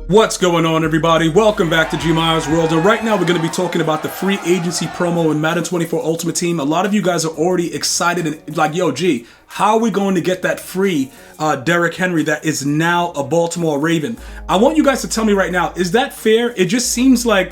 What's going on, everybody? Welcome back to GmiasWorld, and right now we're going to be talking about the free agency promo in Madden 24 Ultimate Team. A lot of you guys are already excited and like, yo, G, how are we going to get that free Derrick Henry that is now a Baltimore Raven? I want you guys to tell me right now, is that fair? It just seems like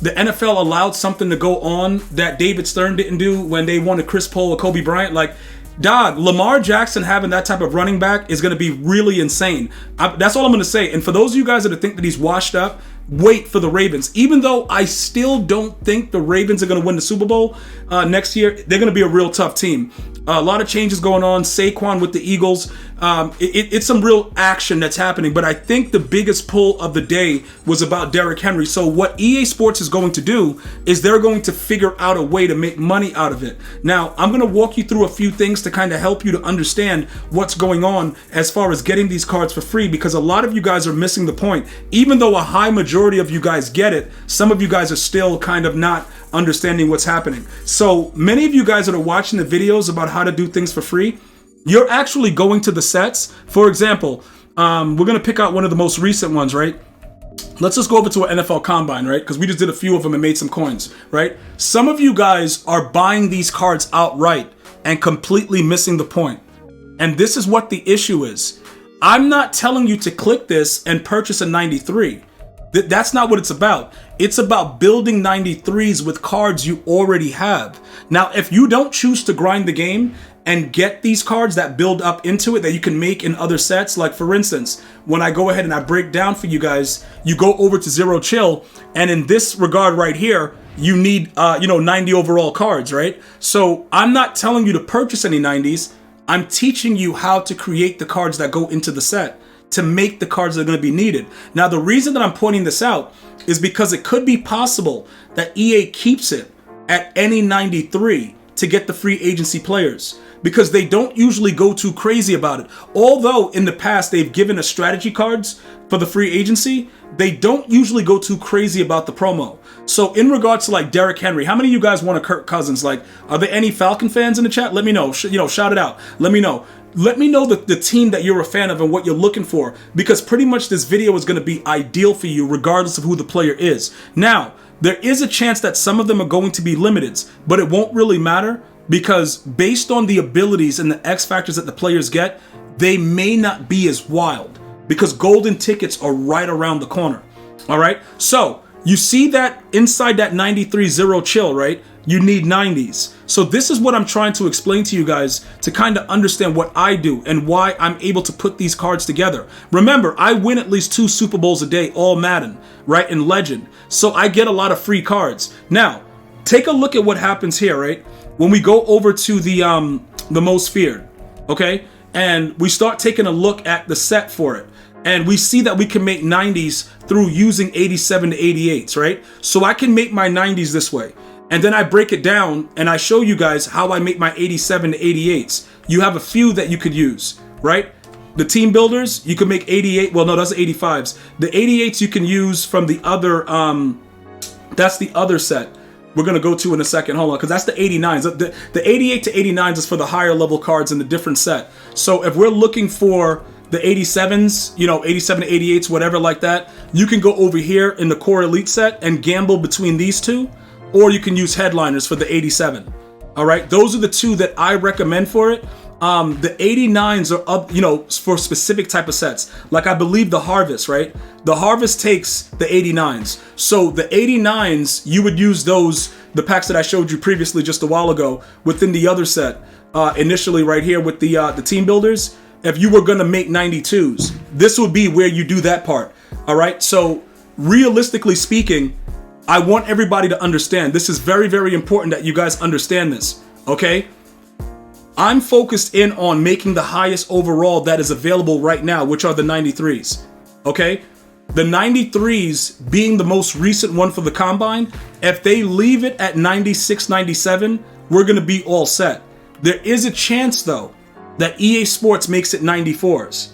the NFL allowed something to go on that David Stern didn't do when they wanted Chris Paul or Kobe Bryant. Like, dog, Lamar Jackson having that type of running back is going to be really insane. That's all I'm going to say. And for those of you guys that think that he's washed up, wait for the Ravens. Even though I still don't think the Ravens are going to win the Super Bowl next year, they're going to be a real tough team. A lot of changes going on. Saquon with the Eagles. It's some real action that's happening. But I think the biggest pull of the day was about Derrick Henry. So what EA Sports is going to do is they're going to figure out a way to make money out of it. Now, I'm going to walk you through a few things to kind of help you to understand what's going on as far as getting these cards for free, because a lot of you guys are missing the point. Even though a high majority of you guys get it, some of you guys are still kind of not understanding what's happening. So many of you guys that are watching the videos about how to do things for free, you're actually going to the sets. For example, we're going to pick out one of the most recent ones, right? Let's just go over to an NFL Combine, right? Because we just did a few of them and made some coins, right? Some of you guys are buying these cards outright and completely missing the point. And this is what the issue is. I'm not telling you to click this and purchase a 93. That's not what it's about. It's about building 93s with cards you already have. Now, if you don't choose to grind the game and get these cards that build up into it that you can make in other sets, like for instance, when I go ahead and I break down for you guys, you go over to Zero Chill, and in this regard right here, you need 90 overall cards, right? So I'm not telling you to purchase any 90s. I'm teaching you how to create the cards that go into the set to make the cards that are going to be needed. Now, the reason that I'm pointing this out is because it could be possible that EA keeps it at any 93 to get the free agency players, because they don't usually go too crazy about it. Although in the past they've given us strategy cards for the free agency, they don't usually go too crazy about the promo. So in regards to like Derrick Henry, how many of you guys want a Kirk Cousins? Like, are there any Falcon fans in the chat? Let me know. Shout it out. Let me know. Let me know the team that you're a fan of and what you're looking for, because pretty much this video is going to be ideal for you regardless of who the player is. Now, there is a chance that some of them are going to be limiteds, but it won't really matter, because based on the abilities and the X factors that the players get, they may not be as wild, because golden tickets are right around the corner. All right, so you see that inside that 93 Zero Chill, right? You need 90s. So this is what I'm trying to explain to you guys to kind of understand what I do and why I'm able to put these cards together. Remember, I win at least 2 Super Bowls a day, all Madden, right, in Legend. So I get a lot of free cards. Now, take a look at what happens here, right? When we go over to the Most Feared, okay? And we start taking a look at the set for it. And we see that we can make 90s through using 87 to 88s, right? So I can make my 90s this way. And then I break it down and I show you guys how I make my 87 to 88s. You have a few that you could use, right? The team builders, you can make 88. Well, no, that's 85s. The 88s you can use from the other, that's the other set we're going to go to in a second. Hold on, because that's the 89s. The 88 to 89s is for the higher level cards in the different set. So if we're looking for the 87s, 87 to 88s, whatever like that, you can go over here in the Core Elite set and gamble between these two. Or you can use headliners for the 87. All right, those are the two that I recommend for it. The 89s are up, for specific type of sets. Like I believe the Harvest, right? The Harvest takes the 89s. So the 89s, you would use those, the packs that I showed you previously just a while ago within the other set. Initially right here with the team builders. If you were gonna make 92s, this would be where you do that part. All right, so realistically speaking, I want everybody to understand, this is very, very important that you guys understand this, okay? I'm focused in on making the highest overall that is available right now, which are the 93s, okay? The 93s being the most recent one for the Combine, if they leave it at 96, 97, we're gonna be all set. There is a chance though, that EA Sports makes it 94s.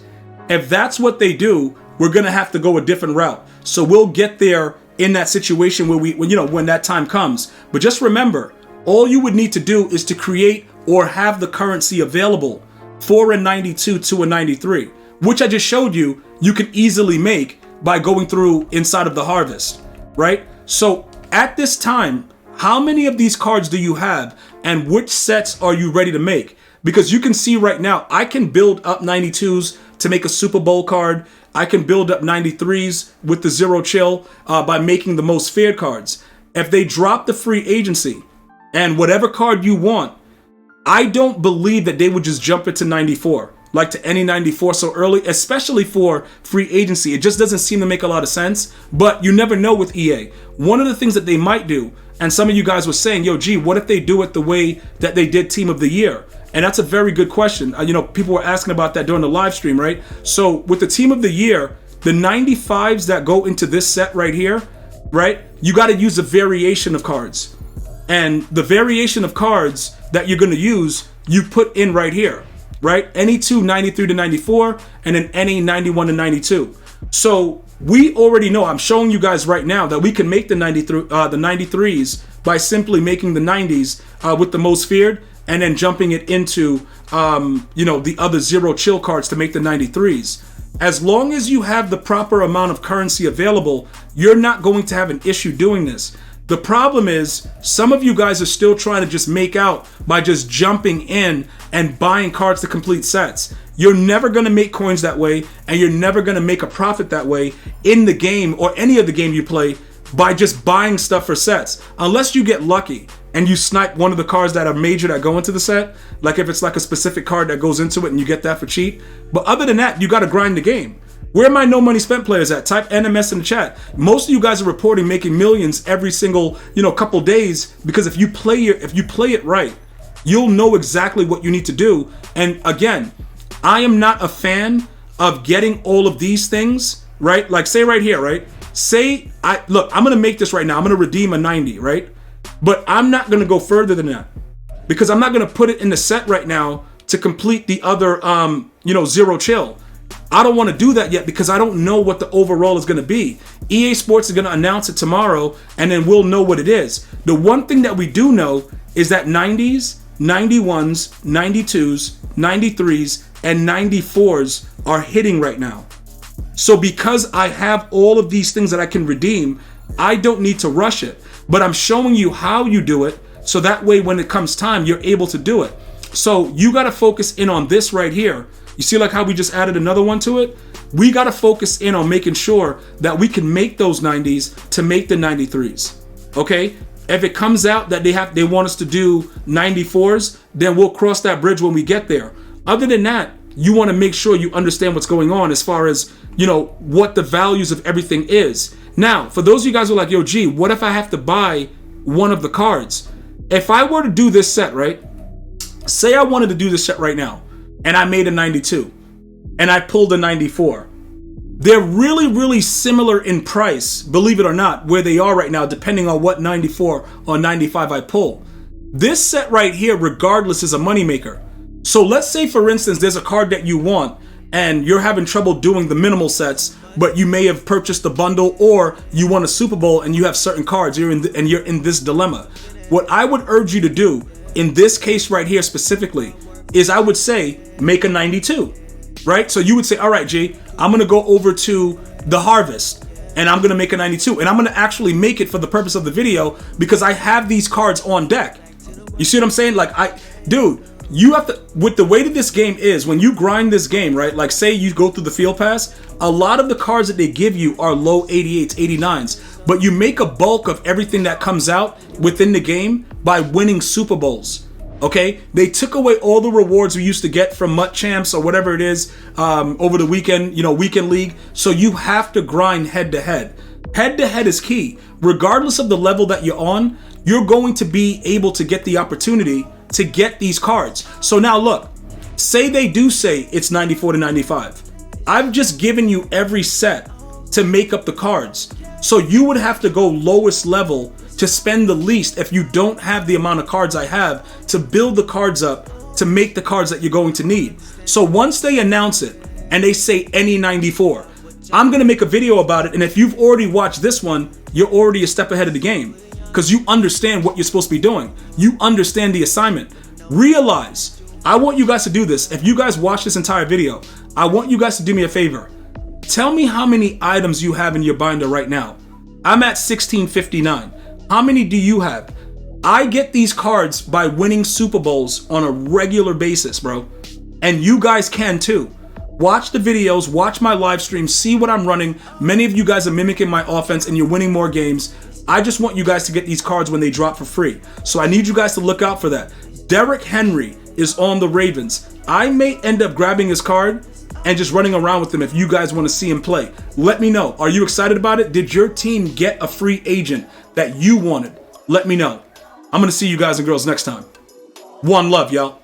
If that's what they do, we're gonna have to go a different route. So we'll get there in that situation where when that time comes. But just remember, all you would need to do is to create or have the currency available for a 92 to a 93, which I just showed you, you can easily make by going through inside of the harvest, right? So at this time, how many of these cards do you have and which sets are you ready to make? Because you can see right now, I can build up 92s to make a Super Bowl card. I can build up 93s with the zero chill by making the most feared cards. If they drop the free agency and whatever card you want, I don't believe that they would just jump it to 94, like to any 94 so early, especially for free agency. It just doesn't seem to make a lot of sense, but you never know with EA. One of the things that they might do, and some of you guys were saying, yo, G, what if they do it the way that they did Team of the Year? And that's a very good question. You know, people were asking about that during the live stream, right? So with the Team of the Year, the 95s that go into this set right here, right? You got to use a variation of cards. And the variation of cards that you're going to use, you put in right here, right? Any two 93 to 94, and then any 91 to 92. So we already know, I'm showing you guys right now that we can make the 93s by simply making the 90s with the most feared, and then jumping it into, you know, the other zero chill cards to make the 93s. As long as you have the proper amount of currency available, you're not going to have an issue doing this. The problem is, some of you guys are still trying to just make out by just jumping in and buying cards to complete sets. You're never going to make coins that way, and you're never going to make a profit that way in the game or any of the game you play by just buying stuff for sets. Unless you get lucky and you snipe one of the cards that are major that go into the set, like if it's like a specific card that goes into it and you get that for cheap. But other than that, you got to grind the game. Where are my no money spent players at? Type NMS in the chat. Most of you guys are reporting making millions every single, you know, couple days, because if you play it right, you'll know exactly what you need to do. And again, I am not a fan of getting all of these things, right? Like say right here, right? Say look, I'm going to make this right now. I'm going to redeem a 90, right? But I'm not going to go further than that, because I'm not going to put it in the set right now to complete the other you know, zero chill. I don't want to do that yet because I don't know what the overall is going to be. EA Sports is going to announce it tomorrow, and then we'll know what it is. The one thing that we do know is that 90s, 91s, 92s, 93s, and 94s are hitting right now. So because I have all of these things that I can redeem, I don't need to rush it. But I'm showing you how you do it, so that way when it comes time, you're able to do it. So you got to focus in on this right here. You see like how we just added another one to it? We got to focus in on making sure that we can make those 90s to make the 93s. Okay? If it comes out that they want us to do 94s, then we'll cross that bridge when we get there. Other than that, you want to make sure you understand what's going on as far as, you know, what the values of everything is. Now, for those of you guys who are like, yo, G, what if I have to buy one of the cards? If I were to do this set, right? Say I wanted to do this set right now, and I made a 92, and I pulled a 94. They're really, really similar in price, believe it or not, where they are right now, depending on what 94 or 95 I pull. This set right here, regardless, is a moneymaker. So let's say, for instance, there's a card that you want, and you're having trouble doing the minimal sets, but you may have purchased the bundle, or you won a Super Bowl and you have certain cards, you're in this dilemma. What I would urge you to do, in this case right here specifically, is I would say, make a 92, right? So you would say, all right, G, I'm going to go over to the Harvest, and I'm going to make a 92, and I'm going to actually make it for the purpose of the video, because I have these cards on deck. You see what I'm saying? Like, dude, you have to, with the way that this game is, when you grind this game, right? Like say you go through the field pass, a lot of the cards that they give you are low 88s, 89s, but you make a bulk of everything that comes out within the game by winning Super Bowls. Okay, they took away all the rewards we used to get from MUT Champs or whatever it is over the weekend, you know, weekend league. So you have to grind head to head. Head to head is key. Regardless of the level that you're on, you're going to be able to get the opportunity to get these cards. So now look, say they do say it's 94 to 95. I've just given you every set to make up the cards. So you would have to go lowest level to spend the least if you don't have the amount of cards I have to build the cards up to make the cards that you're going to need. So once they announce it and they say any 94, I'm going to make a video about it. And if you've already watched this one, you're already a step ahead of the game, because you understand what you're supposed to be doing. You understand the assignment. Realize, I want you guys to do this. If you guys watch this entire video, I want you guys to do me a favor. Tell me how many items you have in your binder right now. I'm at 1659. How many do you have? I get these cards by winning Super Bowls on a regular basis, bro. And you guys can too. Watch the videos, watch my live stream, see what I'm running. Many of you guys are mimicking my offense and you're winning more games. I just want you guys to get these cards when they drop for free. So I need you guys to look out for that. Derrick Henry is on the Ravens. I may end up grabbing his card and just running around with him if you guys want to see him play. Let me know. Are you excited about it? Did your team get a free agent that you wanted? Let me know. I'm going to see you guys and girls next time. One love, y'all.